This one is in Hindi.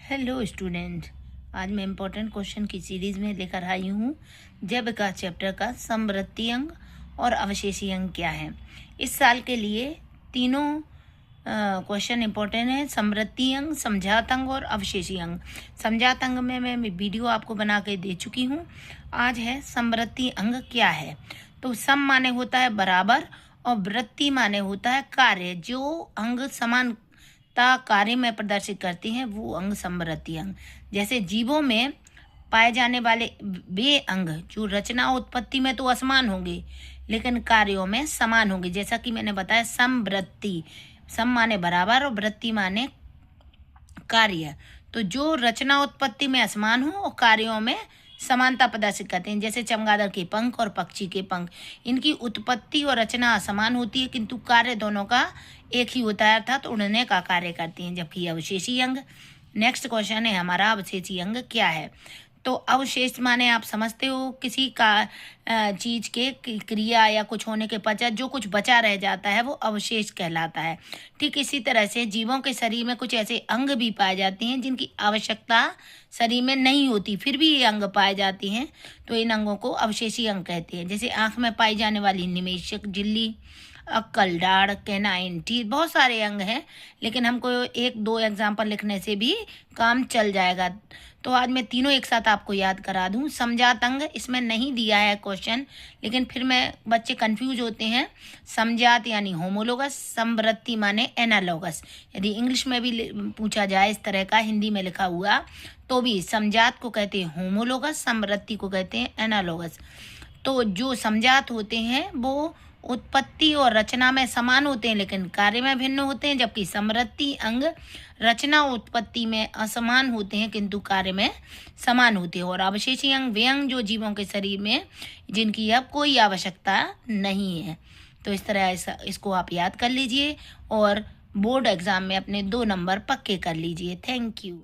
हेलो स्टूडेंट, आज मैं इम्पोर्टेंट क्वेश्चन की सीरीज़ में लेकर आई हूँ जब का चैप्टर का समवृत्ति अंग और अवशेषी अंग क्या है। इस साल के लिए तीनों क्वेश्चन इम्पोर्टेंट है, समवृत्ति अंग, समझात अंग और अवशेषी अंग। समझात अंग में मैं वीडियो आपको बना के दे चुकी हूँ। आज है समवृत्ति अंग क्या है। तो सम माने होता है बराबर और वृत्ति माने होता है कार्य। जो अंग समान कार्य में प्रदर्शित करते हैं वो अंग समवृत्ति अंग। जैसे जीवों में पाए जाने वाले वे अंग जो रचना उत्पत्ति में तो असमान होंगे लेकिन कार्यों में समान होंगे। जैसा कि मैंने बताया समवृत्ति, सम माने बराबर और वृत्ति माने कार्य। तो जो रचना उत्पत्ति में असमान हो और कार्यों में समानता प्रदर्शित करते हैं। जैसे चमगादड़ के पंख और पक्षी के पंख, इनकी उत्पत्ति और रचना असमान होती है किंतु कार्य दोनों का एक ही होता है, अर्थात उड़ने का कार्य करती हैं। जबकि अवशेषी अंग, नेक्स्ट क्वेश्चन है हमारा, अवशेषी अंग क्या है। तो अवशेष माने आप समझते हो किसी का चीज के क्रिया या कुछ होने के पश्चात जो कुछ बचा रह जाता है वो अवशेष कहलाता है। ठीक इसी तरह से जीवों के शरीर में कुछ ऐसे अंग भी पाए जाते हैं जिनकी आवश्यकता शरीर में नहीं होती फिर भी ये अंग पाए जाते हैं, तो इन अंगों को अवशेषी अंग कहते हैं। जैसे आंख में पाई जाने वाली निमेशक झिल्ली, अक्कल, दाढ़, कैनाइन, टीथ, बहुत सारे अंग हैं लेकिन हमको एक दो एग्जाम्पल लिखने से भी काम चल जाएगा। तो आज मैं तीनों एक साथ आपको याद करा दूं। समझात अंग इसमें नहीं दिया है क्वेश्चन, लेकिन फिर मैं बच्चे कंफ्यूज होते हैं। समझात यानी होमोलोगस, समवृत्ति माने एनालोगस। यदि इंग्लिश में भी पूछा जाए इस तरह का हिंदी में लिखा हुआ तो भी समझात को कहते हैं होमोलोगस, समवृत्ति को कहते हैं एनालोगस। तो जो समझात होते हैं वो उत्पत्ति और रचना में समान होते हैं लेकिन कार्य में भिन्न होते हैं, जबकि समवृत्ति अंग रचना उत्पत्ति में असमान होते हैं किंतु कार्य में समान होते हैं। और अवशेषी अंग वे अंग जो जीवों के शरीर में जिनकी अब कोई आवश्यकता नहीं है। तो इस तरह इसको आप याद कर लीजिए और बोर्ड एग्जाम में अपने 2 नंबर पक्के कर लीजिए। Thank you.